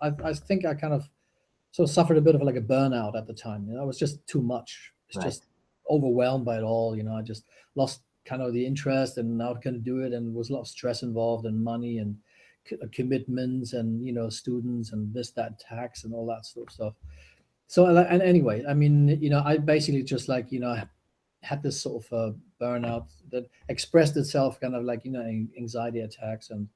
I think I kind of sort of suffered a bit of like a burnout at the time. It was just too much. It's Right. just overwhelmed by it all. I just lost kind of the interest and how can do it, and was a lot of stress involved and money and commitments and students and this, that, tax and all that sort of stuff. So and anyway, I mean, I basically just like had this sort of burnout that expressed itself kind of like anxiety attacks and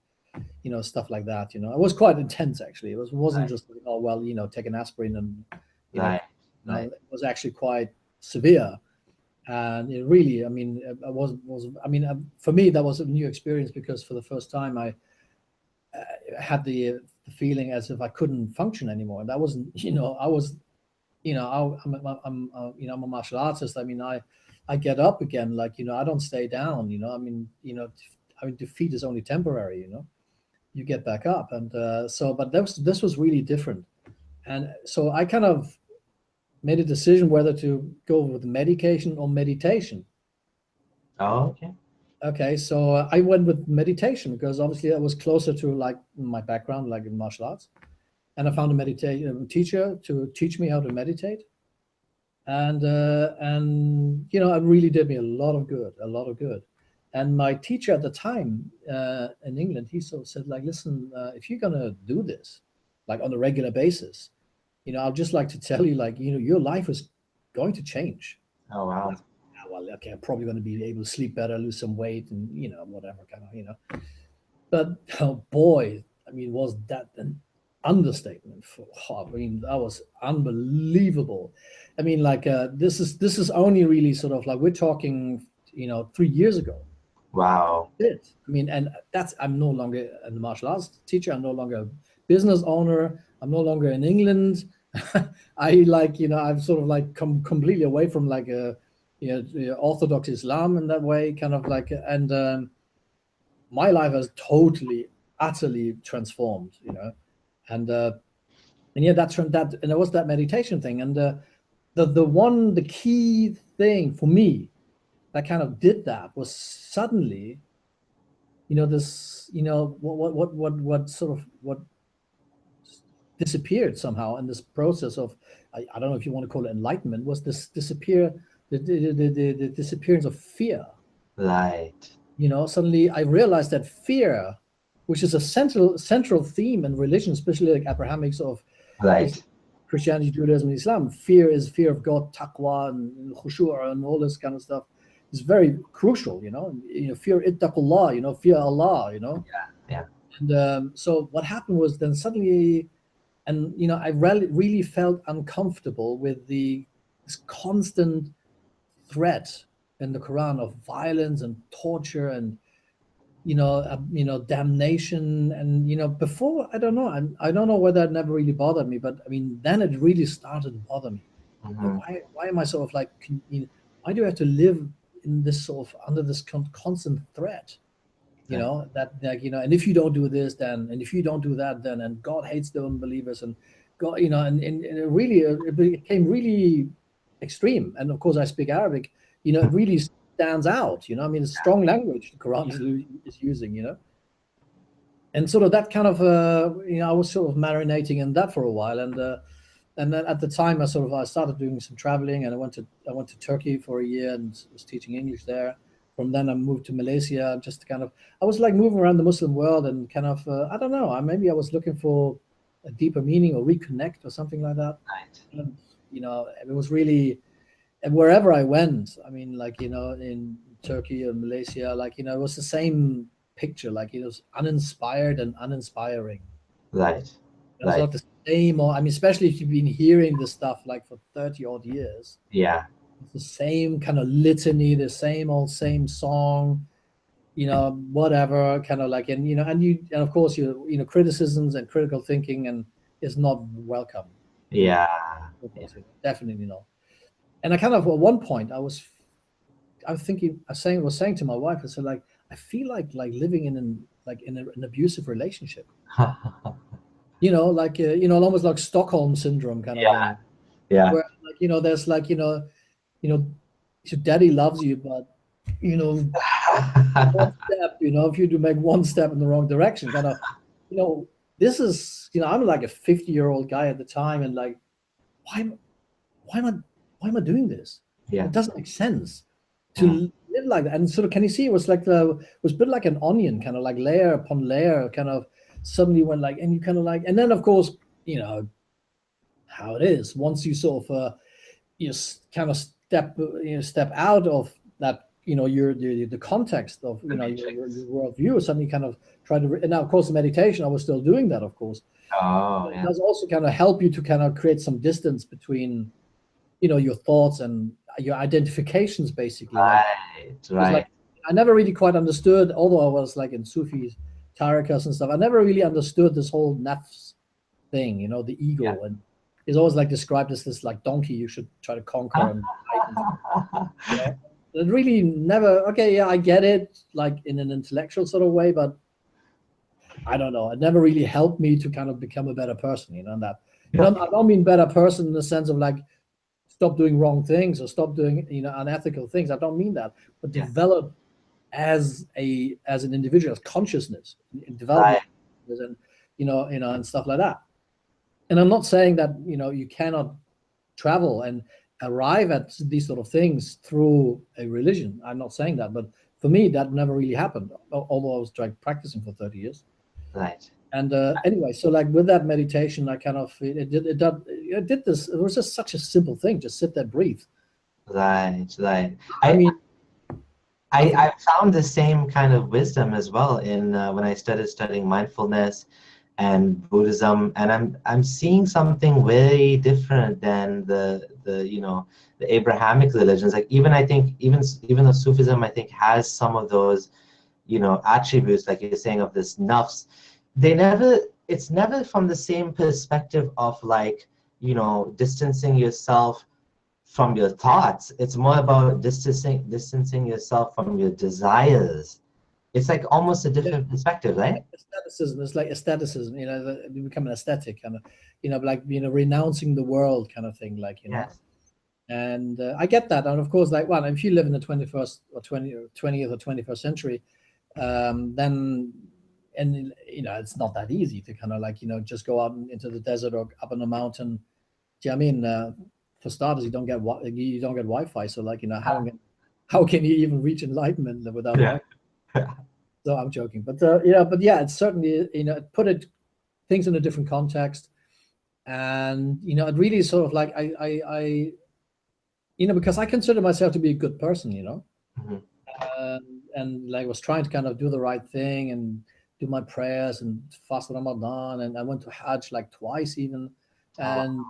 stuff like that. It was quite intense actually. Wasn't Right. just like, oh well, take an aspirin and you know Right. Right. it was actually quite severe. And it really, I mean, I was I mean, for me that was a new experience, because for the first time I had the feeling as if I couldn't function anymore. And that wasn't, I was, I'm a martial artist. I mean, I get up again, like, I don't stay down, I mean, defeat is only temporary, you get back up. And but this was really different. And so I kind of made a decision whether to go with medication or meditation. Oh, okay. Okay, so I went with meditation because obviously that was closer to like my background, like in martial arts. And I found a meditation teacher to teach me how to meditate. And it really did me a lot of good, a lot of good. And my teacher at the time in England, he sort of said, like, listen, if you're gonna do this, like on a regular basis, I'd just like to tell you, like, your life is going to change. Oh, wow. Yeah, well, okay, I'm probably going to be able to sleep better, lose some weight, and whatever kind of. But oh boy, I mean, was that an understatement? I mean, that was unbelievable. I mean, like this is only really sort of like we're talking, 3 years ago. Wow. It. I mean, and that's I'm no longer a martial arts teacher. I'm no longer a business owner. I'm no longer in England. I like, I've sort of like come completely away from like a, Orthodox Islam in that way, kind of like, and my life has totally, utterly transformed, and yeah, and it was that meditation thing, and the key thing for me that kind of did that was suddenly, this, what sort of what disappeared somehow in this process of I don't know if you want to call it enlightenment, was this the disappearance of fear. Right. Suddenly I realized that fear, which is a central theme in religion, especially like Abrahamic sort of Right. Christianity, Judaism, and Islam, fear is fear of God, taqwa and khushu' and all this kind of stuff. Is very crucial, fear ittaqullah, fear Allah, Yeah. Yeah. and so what happened was then suddenly, and I really felt uncomfortable with this constant threat in the Quran of violence and torture and damnation. And before, I don't know, I don't know whether it never really bothered me, but I mean then it really started to bother me. Hmm. Why am I sort of like, why do I have to live in this sort of under this constant threat? Right. That like, and if you don't do this, then, and if you don't do that, then, and God hates the unbelievers, and God, and it really, it became really extreme. And of course I speak Arabic, it really stands out, I mean, it's strong language the Quran is using, and sort of that kind of, I was sort of marinating in that for a while. And then at the time I started doing some traveling, and I went to Turkey for a year and was teaching English there. From then I moved to Malaysia, just to kind of, I was like moving around the Muslim world and kind of, I don't know, maybe I was looking for a deeper meaning or reconnect or something like that. Right. And, it was really, and wherever I went, I mean, like, in Turkey or Malaysia, like, it was the same picture, like it was uninspired and uninspiring. Right. It was Right. not the same, or I mean, especially if you've been hearing this stuff like for 30 odd years, Yeah. it's the same kind of litany, the same old same song, whatever kind of like, and and of course criticisms and critical thinking and is not welcome. Yeah. Yeah. Definitely not. And I kind of, at one point I was thinking, I was saying to my wife, I said, like, I feel like living in an abusive relationship, like almost like Stockholm syndrome kind of Yeah. thing, Yeah. where like there's like you know your daddy loves you, but you know one step, if you do make one step in the wrong direction, kind of, you know this is, I'm like a 50-year-old guy at the time, and like, why, why am I, why am I doing this? Yeah. It doesn't make sense to live like that. And sort of, can you see, it was like was built like an onion, kind of like layer upon layer, kind of suddenly went like, and you kind of like, and then of course, how it is once you sort of, you kind of step out of that, the context of, your worldview, suddenly kind of try to, and now of course the meditation, I was still doing that, of course. Oh, It yeah. does also kind of help you to kind of create some distance between, your thoughts and your identifications, basically. Like, Right, it's like, right. I never really quite understood, although I was like in Sufi tariqas and stuff, I never really understood this whole nafs thing, the Yeah. ego, and it's always like described as this like donkey you should try to conquer and fight and, it really never, okay, yeah, I get it, like in an intellectual sort of way, but I don't know, it never really helped me to kind of become a better person, and that, I don't mean better person in the sense of like stop doing wrong things or stop doing, unethical things. I don't mean that, but Yeah. develop as an individual, as consciousness, in development, Right. and and stuff like that. And I'm not saying that you cannot travel and arrive at these sort of things through a religion. I'm not saying that, but for me, that never really happened. Although I was practicing for 30 years. Right. And anyway, so like with that meditation, I kind of it did this. It was just such a simple thing. Just sit there, breathe. Right. Right. I I, mean, nothing. I found the same kind of wisdom as well in when I started studying mindfulness and Buddhism, and I'm seeing something very different than the Abrahamic religions. Like even I think even though Sufism I think has some of those attributes like you're saying of this nafs, it's never from the same perspective of like distancing yourself from your thoughts. It's more about distancing yourself from your desires. It's like almost a different perspective, right? Aestheticism. It's like aestheticism. You become an aesthetic kind of, like renouncing the world kind of thing. Like Yes. and I get that. And of course, like, well, if you live in the 21st or 20th or 21st century, then and it's not that easy to kind of like just go out into the desert or up on a mountain. Do you know what I mean? For starters, you don't get Wi-Fi, so like how can you even reach enlightenment without Yeah. Wi-Fi? So I'm joking, but but yeah, it's certainly it put things in a different context, and it really sort of like I because I consider myself to be a good person, Mhm. and like was trying to kind of do the right thing and do my prayers and fast Ramadan, and I went to Hajj like twice even, Oh, and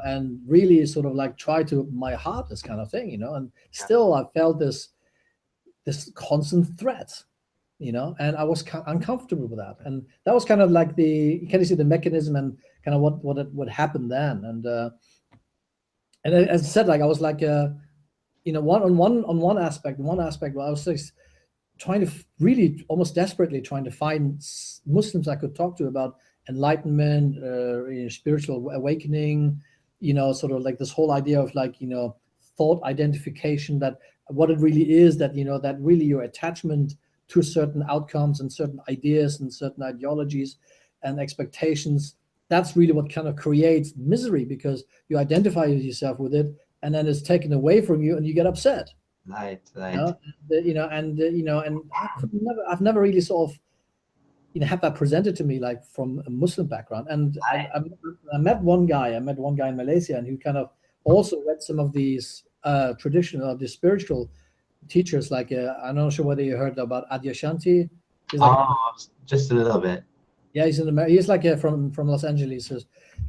and really sort of like try to my hardest kind of thing, and yeah. still I felt this constant threat, and I was uncomfortable with that, and that was kind of like can you see the mechanism and kind of what happened then, and as I said, like I was like one aspect where I was just trying to really almost desperately trying to find Muslims I could talk to about enlightenment, spiritual awakening, sort of like this whole idea of like thought identification, that what it really is, that that really your attachment to certain outcomes and certain ideas and certain ideologies and expectations, that's really what kind of creates misery, because you identify yourself with it and then it's taken away from you and you get upset. Right, you right. know, and I've never really sort of had that presented to me like from a Muslim background. And I met one guy. I met one guy in Malaysia, and who kind of also read some of these traditional, the spiritual teachers. Like I'm not sure whether you heard about Adyashanti. He's like, Oh, just a little bit. yeah, he's in America. He's like from Los Angeles. So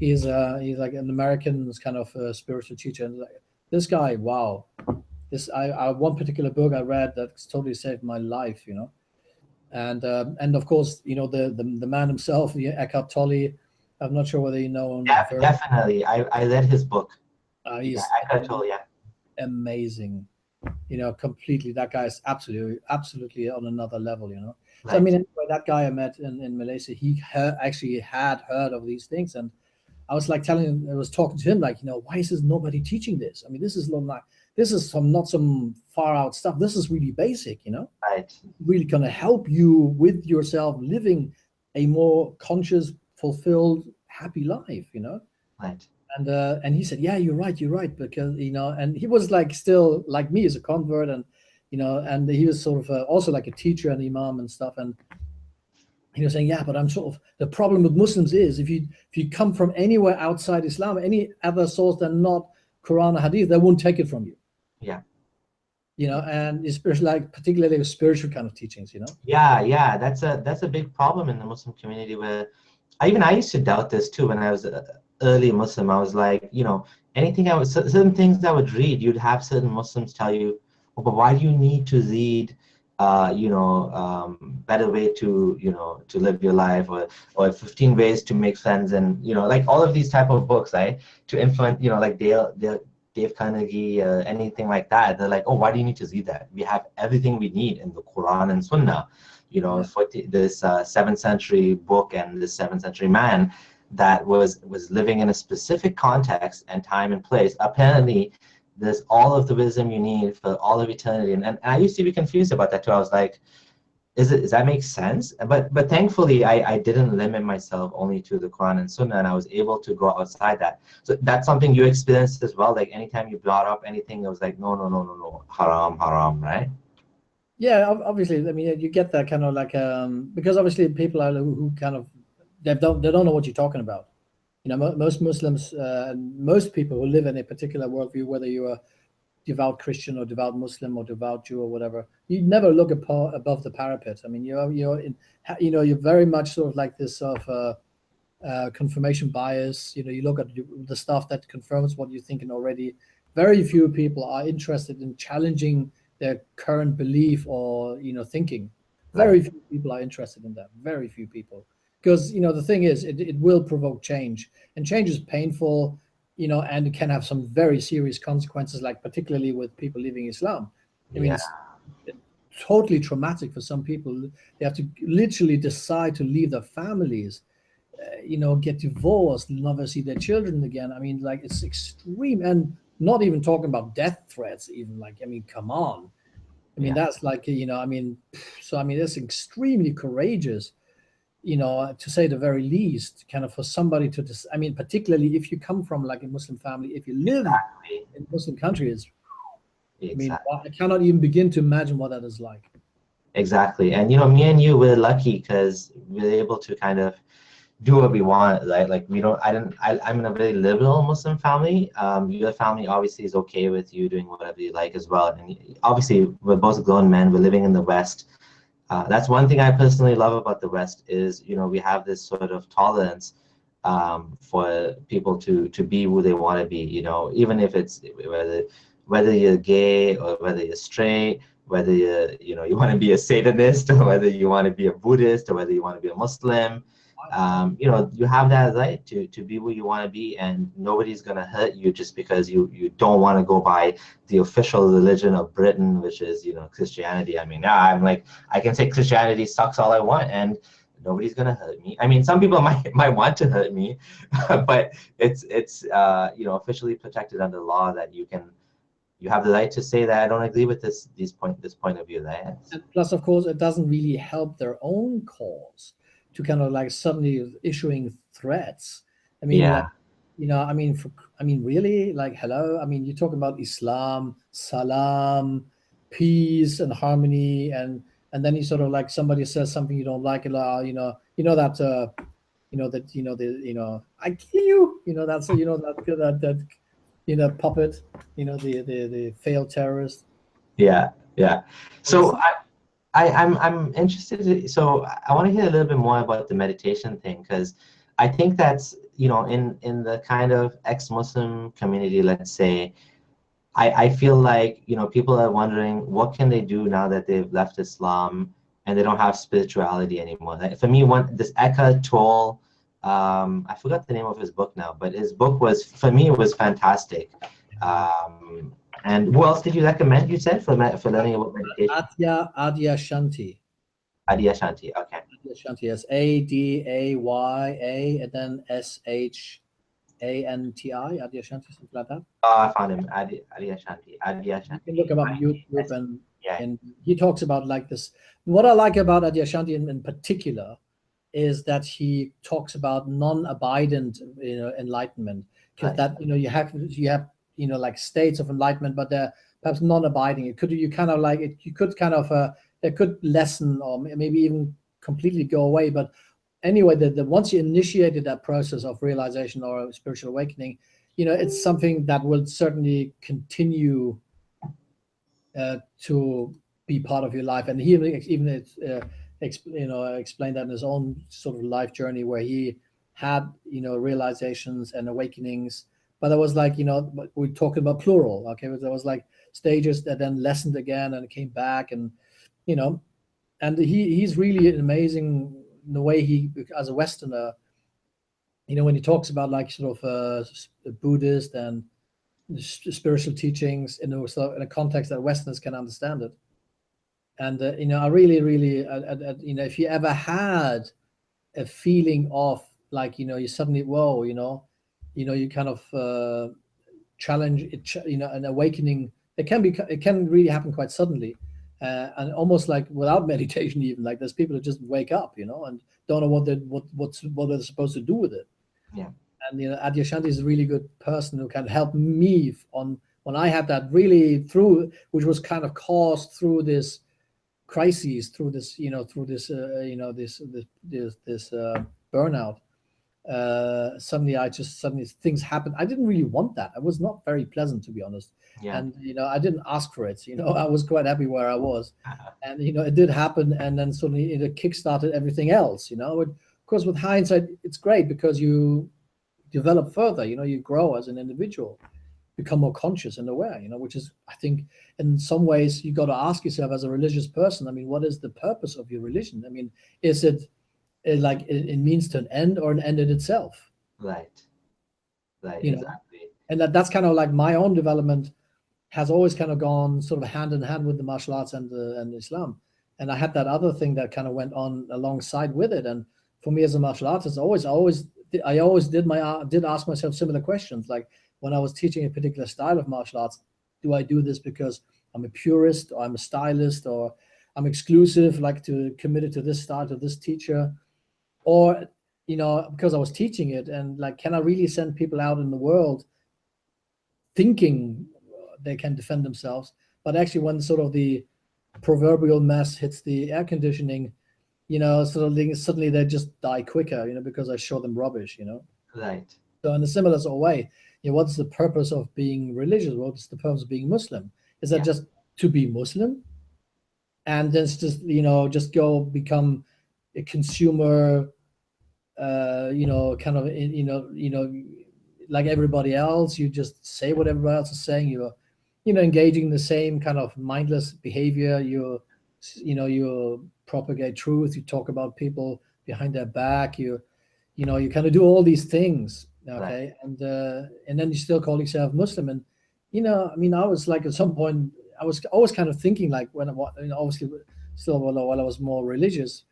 he's like an American kind of spiritual teacher. And like, this guy, wow, I one particular book I read that totally saved my life. And of course the man himself, Eckhart Tolle. I'm not sure whether you know him. Yeah, definitely. I read his book. Yeah, He's Eckhart Tolle, yeah. amazing. Completely. That guy is absolutely on another level. So I Right. mean, anyway, that guy I met in Malaysia, he actually had heard of these things, and I was like I was talking to him like, why is nobody teaching this? I mean, this is not some far out stuff. This is really basic. Right. Really going to help you with yourself living a more conscious, fulfilled, happy life, Right. And he said, yeah, you're right, because and he was like still like me as a convert, and and he was sort of also like a teacher and imam and stuff, and he was saying, yeah, but I'm sort of, the problem with Muslims is if you come from anywhere outside Islam, any other source than not Quran or Hadith, they won't take it from you. Yeah. And especially like particularly with spiritual kind of teachings. Yeah, that's a big problem in the Muslim community, where I used to doubt this too when I was a early Muslim. I was like, anything certain things I would read, you'd have certain Muslims tell you, oh, but why do you need to read better way to live your life, or 15 ways to make friends, and like all of these type of books, right? To influence, like Dave Carnegie, anything like that. They're like, oh, why do you need to read that? We have everything we need in the Quran and Sunnah. For this 7th century book and this 7th century man that was living in a specific context and time and place. Apparently, there's all of the wisdom you need for all of eternity. And I used to be confused about that too. I was like, does that make sense? But thankfully, I didn't limit myself only to the Quran and Sunnah, and I was able to go outside that. So that's something you experienced as well. Like anytime you brought up anything, it was like, no, haram, right? Yeah, obviously. I mean, you get that kind of like because obviously people are who kind of they don't know what you're talking about. Most Muslims and most people who live in a particular worldview, whether you're a devout Christian or devout Muslim or devout Jew or whatever, you never look above the parapet. I mean, you're very much sort of like this sort of confirmation bias. You look at the stuff that confirms what you're thinking already. Very few people are interested in challenging their current belief or thinking. Very few people are interested in that. Very few people, because the thing is, it will provoke change, and change is painful, and it can have some very serious consequences, like particularly with people leaving Islam. I mean, it's totally traumatic for some people. They have to literally decide to leave their families, get divorced, never see their children again. I mean, like, it's extreme, and not even talking about death threats, even. Like, I mean, come on. I mean, that's like, I mean, so I mean, it's extremely courageous, to say the very least, kind of for somebody to I mean, particularly if you come from like a Muslim family, if you live in Muslim countries, I mean, I cannot even begin to imagine what that is like. Exactly. And me and you, we're lucky because we're able to kind of do what we want, right? Like I'm in a very liberal Muslim family. Your family obviously is okay with you doing whatever you like as well. And obviously we're both grown men, we're living in the West. That's one thing I personally love about the West is, we have this sort of tolerance for people to be who they want to be, even if it's whether you're gay or whether you're straight, whether you want to be a Satanist, or whether you want to be a Buddhist, or whether you want to be a Muslim. You have that right to be who you want to be, and nobody's going to hurt you just because you don't want to go by the official religion of Britain, which is, Christianity. I mean, I'm like, I can say Christianity sucks all I want, and nobody's going to hurt me. I mean, some people might want to hurt me, but it's officially protected under law that you have the right to say that I don't agree with this point of view, right? And plus, of course, it doesn't really help their own cause to kind of like suddenly issuing threats. I mean, I mean, really, like, hello. I mean, you're talking about Islam, salam, peace and harmony, and then you sort of like somebody says something you don't like, that I kill you, that's that puppet, the failed terrorist. Yeah. So I'm interested. So I want to hear a little bit more about the meditation thing, because I think that's, in the kind of ex-Muslim community, let's say, I feel like, people are wondering what can they do now that they've left Islam and they don't have spirituality anymore. Like, for me, this Eckhart Tolle, I forgot the name of his book now, but his book for me, it was fantastic. And who else did you recommend, you said, for learning about meditation? Adyashanti. Adyashanti, okay. Adyashanti, yes. Adaya, and then Shanti, Adyashanti, something like that. I found him, Adyashanti. You can look him up on YouTube, and he talks about like this. What I like about Adyashanti in particular is that he talks about non-abident, enlightenment, because Right. that, you have like states of enlightenment, but they're perhaps non-abiding. It could, you kind of like it, you could kind of it could lessen or maybe even completely go away. But anyway, the once you initiated that process of realization or spiritual awakening, it's something that will certainly continue to be part of your life. And he even explained that in his own sort of life journey, where he had realizations and awakenings. But there was like, we're talking about plural, okay? There was like stages that then lessened again and came back, and you know, and he's really amazing in the way he, as a Westerner, when he talks about like sort of Buddhist and spiritual teachings in a context that Westerners can understand it. And I really, really, if you ever had a feeling of like, you suddenly, whoa, you kind of challenge it, an awakening. It can really happen quite suddenly, and almost like without meditation. Even like there's people who just wake up, and don't know what they're supposed to do with it. Yeah. And Adyashanti is a really good person who can help me on when I had that really which was kind of caused through this crises, through this burnout. Suddenly things happened. I didn't really want that. It was not very pleasant, to be honest. Yeah. And I didn't ask for it. I was quite happy where I was, and it did happen. And then suddenly it kickstarted everything else. Of course, with hindsight, it's great because you develop further. You grow as an individual, become more conscious and aware. Which is, I think, in some ways, you got to ask yourself as a religious person. I mean, what is the purpose of your religion? I mean, is it like it means to an end or an end in itself? Right. Exactly. And that's kind of like my own development has always kind of gone sort of hand in hand with the martial arts and Islam. And I had that other thing that kind of went on alongside with it. And for me as a martial artist, I always did ask myself similar questions. Like when I was teaching a particular style of martial arts, do I do this because I'm a purist, or I'm a stylist, or I'm exclusive, like committed to this style, to this teacher, or because I was teaching it, and like, can I really send people out in the world thinking they can defend themselves, but actually when sort of the proverbial mess hits the air conditioning, sort of thing, suddenly they just die quicker, because I show them rubbish, Right. So in a similar sort of way, what's the purpose of being religious? What's the purpose of being Muslim? Is that just to be Muslim? And then it's just go become a consumer, kind of, like everybody else. You just say what everybody else is saying. You're, engaging in the same kind of mindless behavior. You propagate truth. You talk about people behind their back. You kind of do all these things. Okay. Right. And then you still call yourself Muslim. And, I mean, I was like, at some point, I was always kind of thinking like obviously still while I was more religious,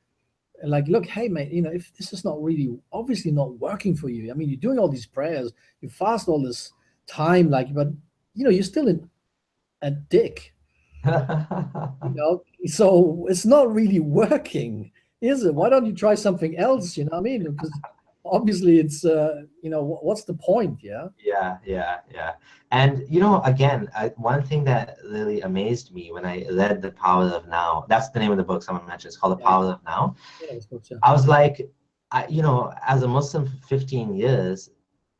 like, look, hey mate, if this is not really obviously not working for you, I mean, you're doing all these prayers, you fast all this time, like, but you're still a dick, so it's not really working, is it? Why don't you try something else? I mean, because obviously it's what's the point? Yeah. And again, one thing that really amazed me when I read The Power of Now, that's the name of the book someone mentioned, it's called The Power of Now. I was like, as a Muslim for 15 years,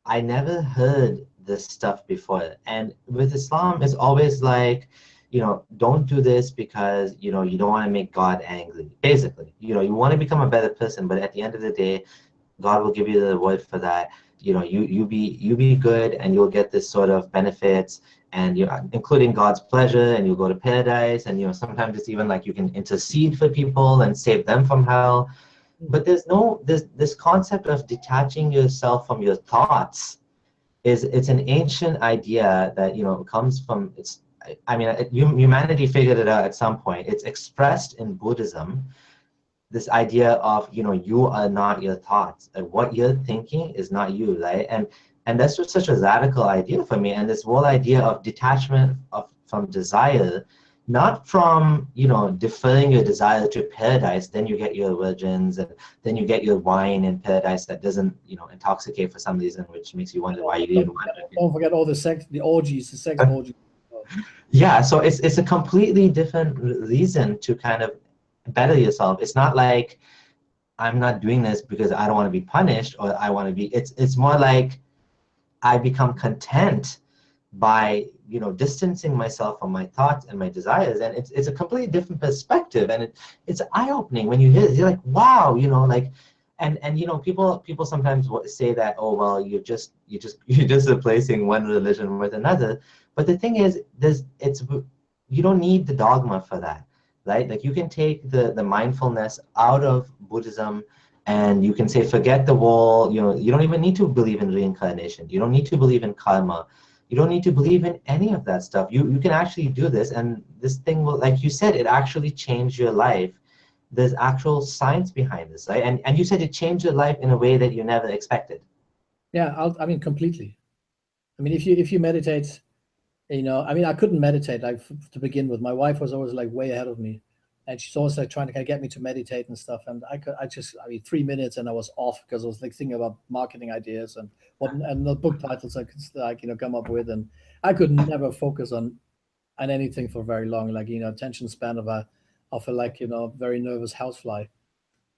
I never heard this stuff before. And with Islam, it's always like, don't do this because, you don't want to make God angry. Basically, you want to become a better person, but at the end of the day, God will give you the reward for that. You be good, and you'll get this sort of benefits, and including God's pleasure, and you'll go to paradise. And sometimes it's even like you can intercede for people and save them from hell. But there's this concept of detaching yourself from your thoughts. It's an ancient idea that comes from humanity figured it out at some point. It's expressed in Buddhism. This idea of you are not your thoughts, and what you're thinking is not you, right? And that's just such a radical idea for me. And this whole idea of detachment from desire not from, you know, deferring your desire to paradise. Then you get your virgins, and then you get your wine in paradise that doesn't, you know, intoxicate for some reason, which makes you wonder why you even want to drink Don't forget all the sex, the orgies, the sex it. orgies. Yeah, so it's a completely different reason to kind of better yourself. It's not like I'm not doing this because I don't want to be punished, or I want to be. It's more like I become content by, you know, distancing myself from my thoughts and my desires, and it's a completely different perspective, and it's eye-opening when you hear it. You're like, wow, you know, like, and you know, people sometimes say that, oh well, you're just replacing one religion with another, but the thing is, you don't need the dogma for that, right? Like, you can take the mindfulness out of Buddhism, and you can say, forget the wall, you know, you don't even need to believe in reincarnation, you don't need to believe in karma, you don't need to believe in any of that stuff. You can actually do this, and this thing will, like you said, it actually changed your life. There's actual science behind this, right? And you said it changed your life in a way that you never expected. Yeah, I mean, completely. I mean, if you meditate, you know, I mean, I couldn't meditate like to begin with. My wife was always like way ahead of me, and she's always like trying to kind of get me to meditate and stuff. And I mean, 3 minutes and I was off because I was like thinking about marketing ideas and what and the book titles I could like, you know, come up with, and I could never focus on anything for very long. Like, you know, attention span of a like, you know, very nervous housefly.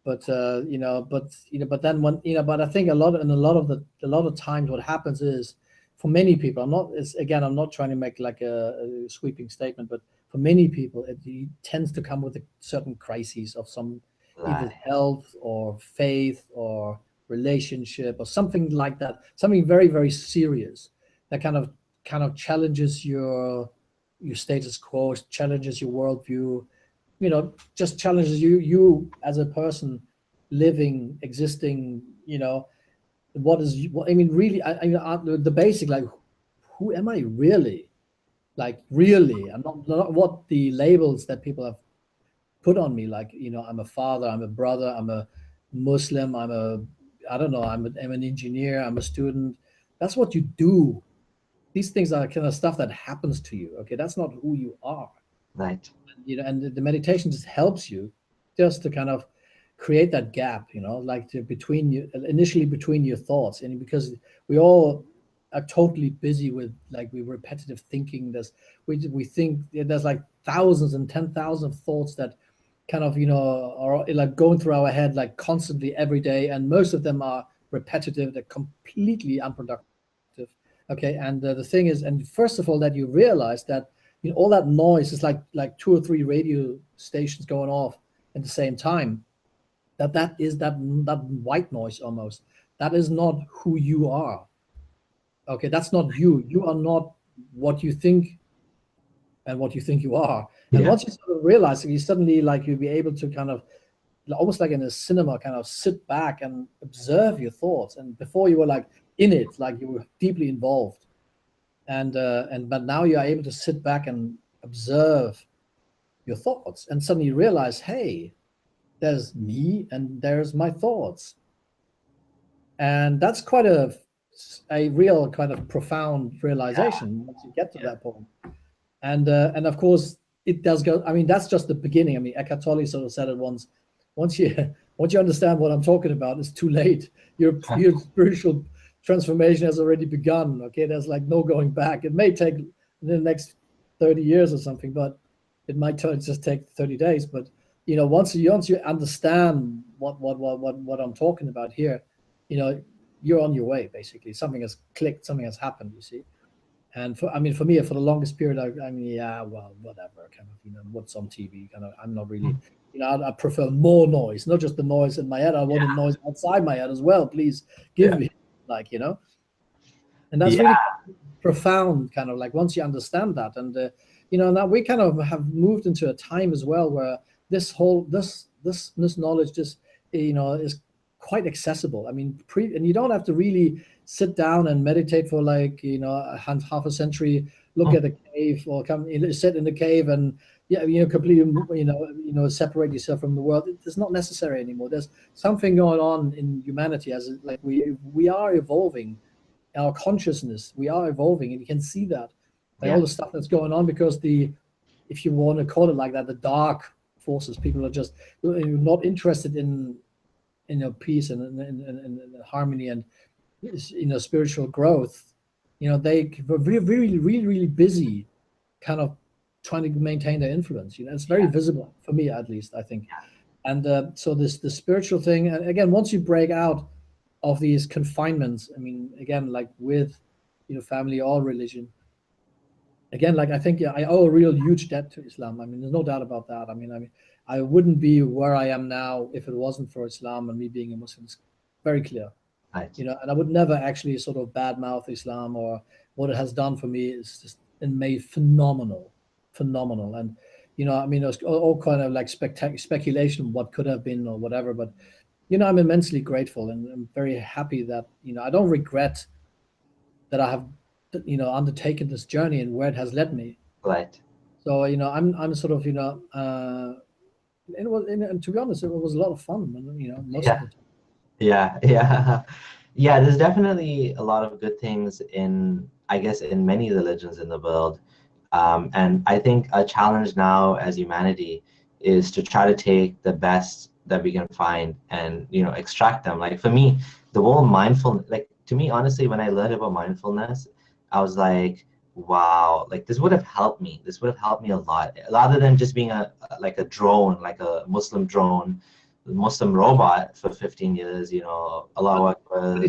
But but then when, but I think a lot of times what happens is, for many people, I'm not trying to make like a sweeping statement, but for many people it tends to come with a certain crises of some, either Right. health or faith or relationship or something like that, something very, very serious that kind of challenges your status quo, challenges your worldview, just challenges you as a person living, existing. What is what I mean, really, the basic, like, who am I really? Like, really, I'm not what the labels that people have put on me, like, I'm a father, I'm a brother, I'm a Muslim, I don't know, I'm an engineer, I'm a student. That's what you do. These things are kind of stuff that happens to you. Okay, that's not who you are. Right. And the meditation just helps you just to kind of create that gap, like between you, initially between your thoughts. And because we all are totally busy with, like, we repetitive thinking. We think there's like thousands and 10,000 thoughts that kind of, are like going through our head like constantly every day, and most of them are repetitive, they're completely unproductive. Okay, and the thing is, and first of all, that you realize that, all that noise is like two or three radio stations going off at the same time. That is that white noise almost. That is not who you are. Okay, that's not you. You are not what you think and what you think you are. And Yeah. once you sort of realize it, you suddenly, like, you'll be able to kind of, almost like in a cinema, kind of sit back and observe your thoughts. And before you were like in it, like you were deeply involved. And but now you are able to sit back and observe your thoughts, and suddenly you realize, hey, there's me and there's my thoughts. And that's quite a real kind of profound realization once you get to Yeah. that point. And of course it does go. I mean, that's just the beginning. I mean, Eckhart Tolle sort of said it once. Once you once you understand what I'm talking about, it's too late. Your spiritual transformation has already begun. Okay, there's like no going back. It may take the next 30 years or something, but it might just take 30 days. But once you understand what I'm talking about here, you know you're on your way. Basically, something has clicked, something has happened. You see. And for me, for the longest period, I mean, yeah, well, whatever, kind of, what's on TV, kind of, I'm not really, I prefer more noise, not just the noise in my head. I want the noise outside my head as well. Please give Yeah. me, like, and that's Yeah. really profound, kind of like, once you understand that. And, now we kind of have moved into a time as well where this knowledge just, is quite accessible. I mean, and you don't have to really sit down and meditate for, like, half a century, look at a cave, or sit in the cave and, yeah, completely, separate yourself from the world. It's not necessary anymore. There's something going on in humanity, as like we are evolving. Our consciousness, we are evolving, and you can see that by all Yeah. the stuff that's going on, because if you want to call it like that, the dark forces. People are just not interested in peace and harmony and spiritual growth. They were really busy, kind of trying to maintain their influence. It's very visible for me, at least, I think. And so the spiritual thing, and again, once you break out of these confinements, I mean, again, like with family or religion, again, like I think I owe a real huge debt to Islam. I mean, there's no doubt about that. I mean, I wouldn't be where I am now if it wasn't for Islam and me being a Muslim. It's very clear. Right. And I would never actually sort of badmouth Islam or what it has done for me. Is just made phenomenal. And I mean, there's all kind of like speculation what could have been or whatever, but I'm immensely grateful and I'm very happy that I don't regret that I have undertaken this journey and where it has led me. Right. So I'm sort of it was, and to be honest, it was a lot of fun. Most of the time. Yeah. There's definitely a lot of good things in, I guess, in many religions in the world. And I think a challenge now as humanity is to try to take the best that we can find and extract them. Like for me, the whole mindfulness, like to me, honestly, when I learned about mindfulness, I was like, wow, like this would have helped me. This would have helped me a lot, rather than just being a drone, like a Muslim drone, Muslim robot for 15 years. Allahu Akbar.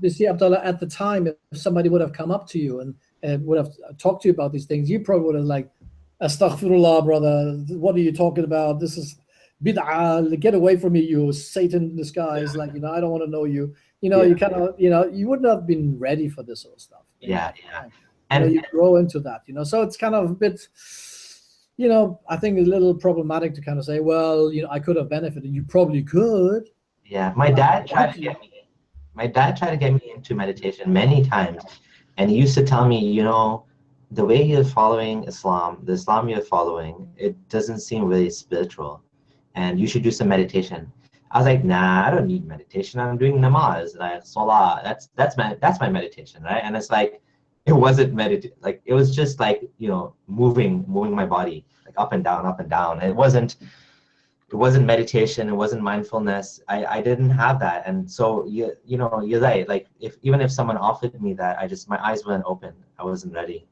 You see, Abdullah, at the time, if somebody would have come up to you and would have talked to you about these things, you probably would have like, astaghfirullah, brother, what are you talking about? This is bid'ah, get away from me, you Satan in disguise. Like, I don't want to know you. You kind of, you wouldn't have been ready for this sort of stuff. Yeah. And you grow into that, so it's kind of a bit, I think a little problematic to kind of say, well, I could have benefited. You probably could. Yeah, my dad tried to get me into meditation many times, and he used to tell me, the way you're following Islam, the Islam you're following, it doesn't seem really spiritual, and you should do some meditation. I was like, nah, I don't need meditation. I'm doing namaz, like salah. That's my meditation, right? And it's like, it wasn't meditation. Like it was just like moving my body like up and down, up and down. And it wasn't meditation. It wasn't mindfulness. I didn't have that, and so you're right. Like even if someone offered me that, my eyes weren't open. I wasn't ready.